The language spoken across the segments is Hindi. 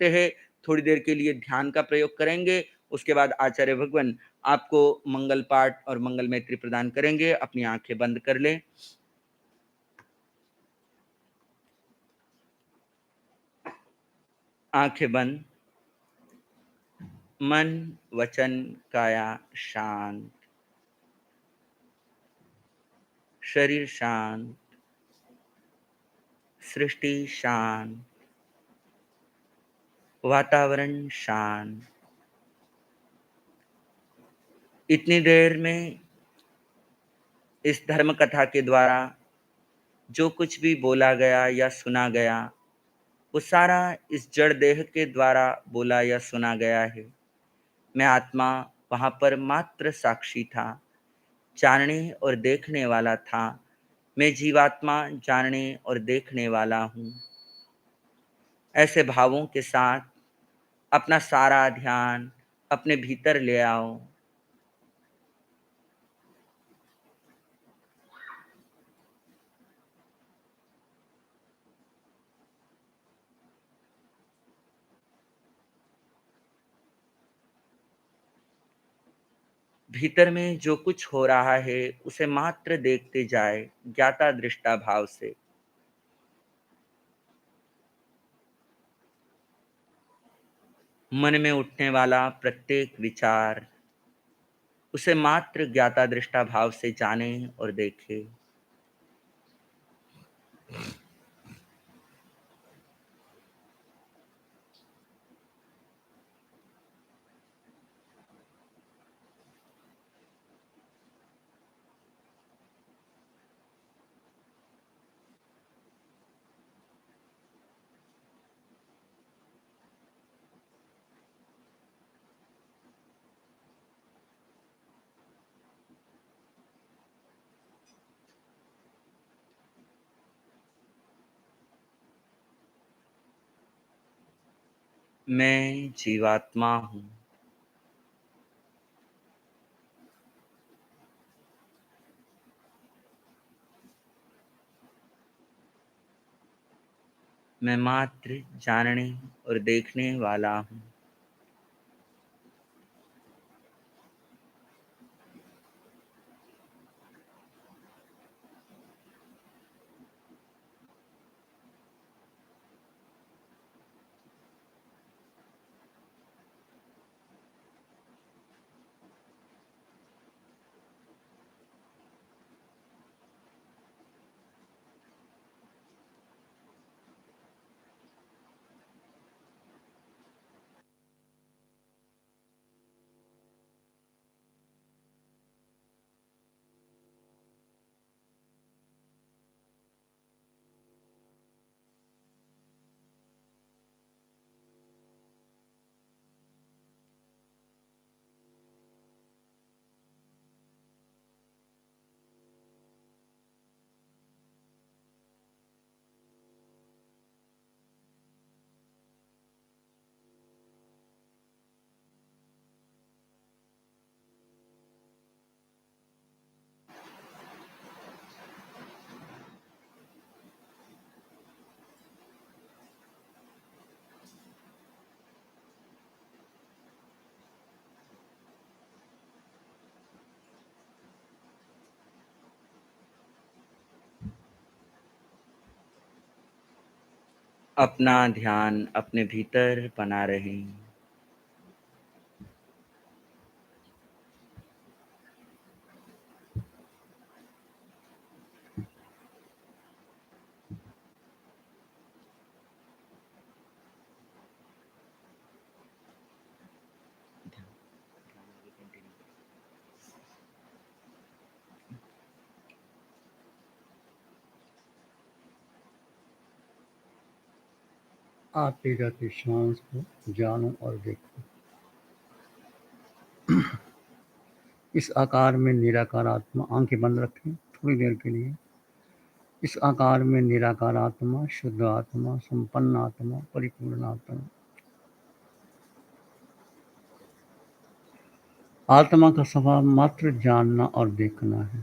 सकते हैं। थोड़ी देर के लिए ध्यान का प्रयोग करेंगे, उसके बाद आचार्य भगवान आपको मंगल पाठ और मंगल मैत्री प्रदान करेंगे। अपनी आंखें बंद कर लें। आंखें बंद। मन, वचन, काया शांत, शरीर शांत, सृष्टि शांत, वातावरण शांत। इतनी देर में इस धर्म कथा के द्वारा जो कुछ भी बोला गया या सुना गया, वो सारा इस जड़ देह के द्वारा बोला या सुना गया है। मैं आत्मा वहाँ पर मात्र साक्षी था, जानने और देखने वाला था। मैं जीवात्मा जानने और देखने वाला हूँ। ऐसे भावों के साथ अपना सारा ध्यान अपने भीतर ले आओ। भीतर में जो कुछ हो रहा है उसे मात्र देखते जाए, ज्ञाता दृष्टा भाव से। मन में उठने वाला प्रत्येक विचार, उसे मात्र ज्ञाता दृष्टा भाव से जाने और देखे। मैं जीवात्मा हूँ। मैं मात्र जानने और देखने वाला हूँ। अपना ध्यान अपने भीतर बना रहें। आते जाते श्वास को जानो और देखो। इस आकार में निराकार आत्मा, आंखें बंद रखें थोड़ी देर के लिए। इस आकार में निराकार आत्मा, शुद्ध आत्मा, संपन्न आत्मा, परिपूर्ण आत्मा। आत्मा का स्वभाव मात्र जानना और देखना है।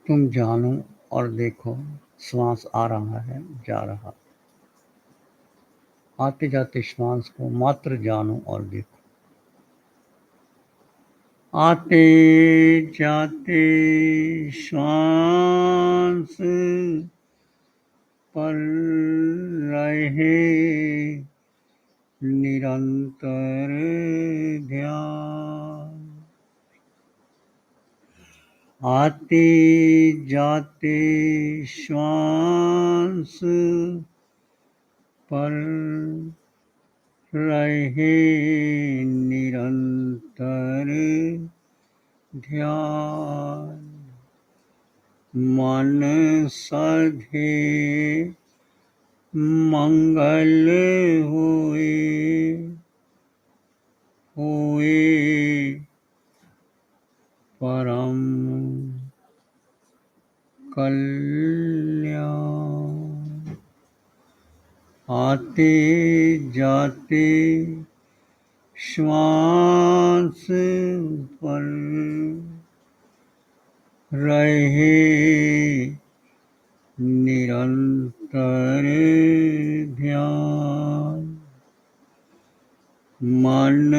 तुम जानो और देखो, श्वास आ रहा है, जा रहा। आते जाते श्वास को मात्र जानो और देखो। आते जाते श्वास पर रहे निरंतर ध्यान। आते जाते श्वास पर रहे निरंतर ध्यान। मन साधे मंगल हुए परम कल्याण। आते जाते श्वास पर रहे निरंतर ध्यान। मन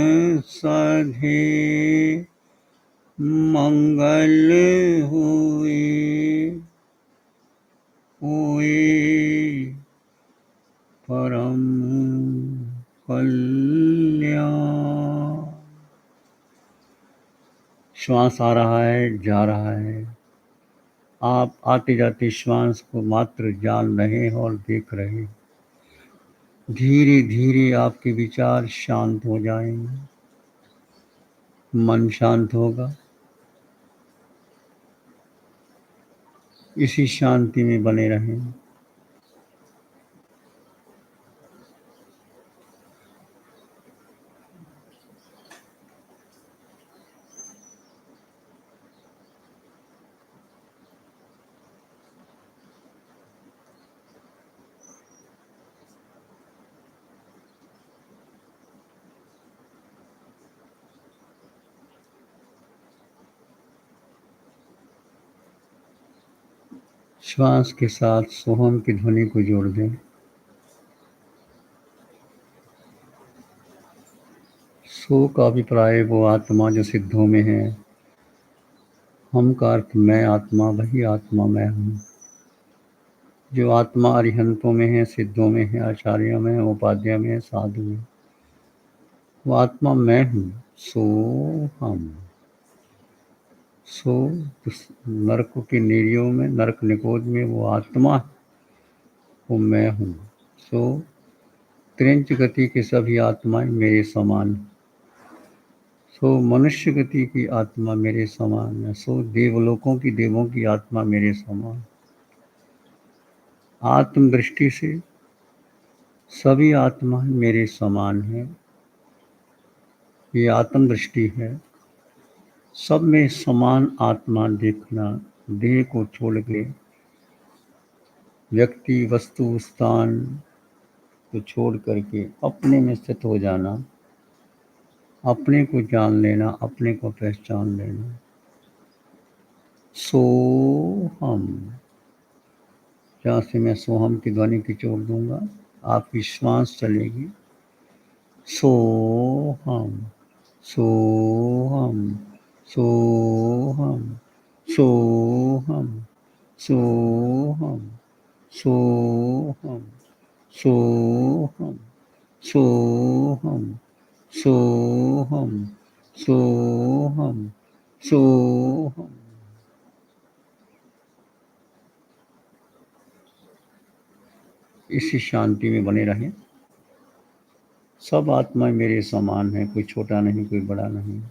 साधे मंगल हुए परम कल्याण। श्वास आ रहा है, जा रहा है। आप आते जाते श्वास को मात्र जान रहे हैं और देख रहे हैं। धीरे धीरे आपके विचार शांत हो जाएंगे, मन शांत होगा। इसी शांति में बने रहें। श्वास के साथ सोहम की ध्वनि को जोड़ दें। सो का अभिप्राय वो आत्मा जो सिद्धों में है। हम का अर्थ मैं आत्मा, वही आत्मा मैं हूँ। जो आत्मा अरिहंतों में है, सिद्धों में है, आचार्यों में है, उपाध्याय में है, साधु में, वो आत्मा मैं हूँ। सो हम सो नरक के नीड़ियों में, नरक निकोद में वो आत्मा, वो मैं हूँ। सो त्रिंच गति की सभी आत्माएं मेरे समान। सो मनुष्य गति की आत्मा मेरे समान है। सो देवलोकों की, देवों की आत्मा मेरे समान। आत्म दृष्टि से सभी आत्मा मेरे समान है। ये आत्म दृष्टि है। सब में समान आत्मा देखना, देह को छोड़ के, व्यक्ति वस्तु स्थान को छोड़ करके अपने में स्थित हो जाना, अपने को जान लेना, अपने को पहचान लेना। सोहम, जहाँ से मैं सोहम की ध्वनि की छोड़ दूंगा, आपकी श्वास चलेगी। सोहम सोहम सोहम सोहम सोहम सोहम सोहम सोहम सोहम सोहम सोहम। इसी शांति में बने रहें। सब आत्माएं मेरे समान हैं, कोई छोटा नहीं, कोई बड़ा नहीं।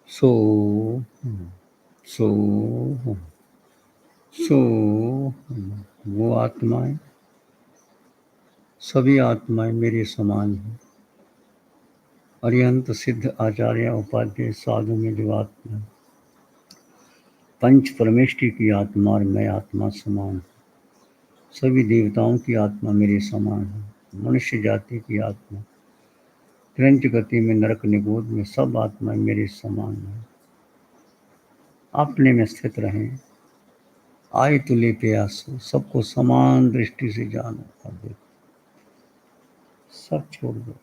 सो सो सो वो आत्माएं, सभी आत्माएं मेरे समान हैं। अरिहंत सिद्ध आचार्य उपाध्याय साधु में जो आत्मा पंच परमेष्टि की आत्मा और मैं आत्मा समान हूँ। सभी देवताओं की आत्मा मेरे समान है। मनुष्य जाति की आत्मा क्रंच गति में नरक निगोद में सब आत्माएं मेरे समान हैं। अपने में स्थित रहें, आए तुले प्यासो, सबको समान दृष्टि से जानो और देखो, सब छोड़ दो।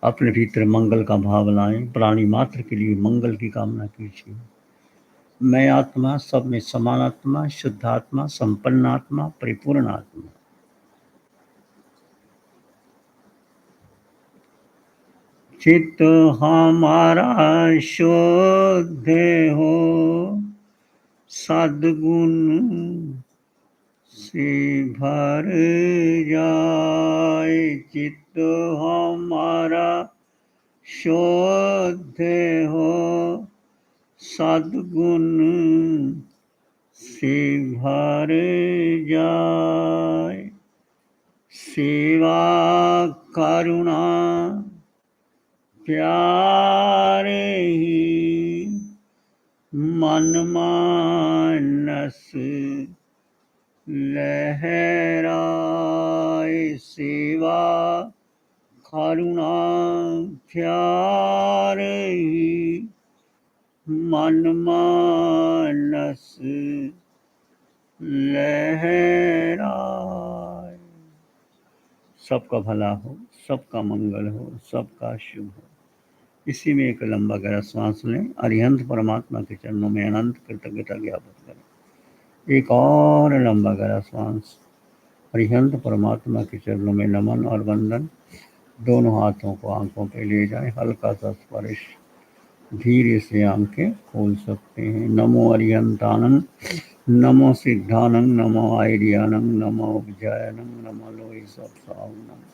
अपने भीतर मंगल का भाव लाएं, प्राणी मात्र के लिए मंगल की कामना कीजिए। मैं आत्मा, सब में समान आत्मा, शुद्ध आत्मा, संपन्न आत्मा, परिपूर्ण आत्मा। चित्त हमारा शुद्ध हो, सद्गुण से भर जाए। चित्त हमारा शुद्ध हो, सद्गुण से भर जाए। सेवा करुणा प्यार ही मन मानस लहराए। सेवा करुणा प्यार ही मन मानस लहराए। सबका भला हो, सबका मंगल हो, सबका शुभ हो। इसी में एक लंबा गहरा श्वास लें। अरिहंत परमात्मा के चरणों में अनंत कृतज्ञता ज्ञापित करें। एक और लंबा गहरा श्वास। अरिहंत परमात्मा के चरणों में नमन और वंदन। दोनों हाथों को आंखों पे ले जाएं, हल्का सा स्पर्श, धीरे से आंखें खोल सकते हैं। नमो अरिहंतानंद, नमो सिद्धानंद, नमो आयर्यानंद, नमो उपजायनंद, नमो लोई सब साहुनंद।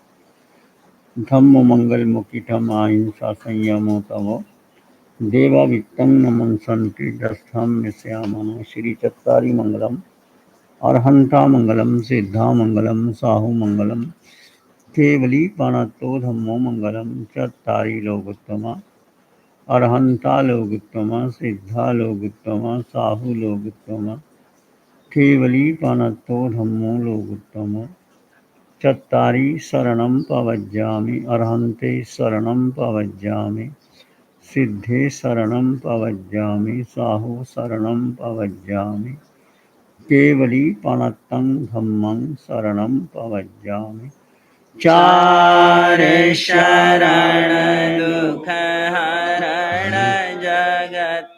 धम्म मंगल मुखिठम अहिंसा संयमो तवो देवा वित्तं नमन संति दस्थम श्यामनो। श्री चत्तारी मंगलम, अरहंता मंगलम, सिद्धा मंगलम, साहु मंगलम, केवली पाणत्तो धम्मो मंगलम। चत्तारी लोकोत्तमा, अरहंता लोकोत्तमा, सिद्धा लोकोत्तमा, साहु लोकोत्तमा, केवली पाणत्तो धम्मो लोकोत्तमा। चत्तारी शरणं प्रव्रजामि, अरहन्ते शरणं प्रव्रजामि, सिद्धे शरणं प्रव्रजामि, साहु शरणं प्रव्रजामि, केवली पनतं धम्मं शरणं प्रव्रजामि। चार शरण दुख हरण जगत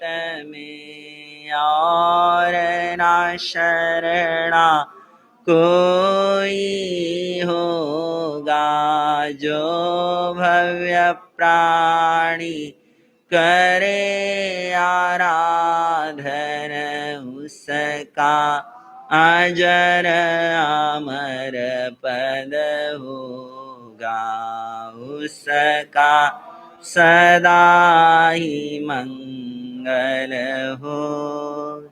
में, और ना शरणा कोई होगा। जो भव्य प्राणी करे आराधन, उसका अजर अमर पद होगा। उसका सदा ही मंगल हो।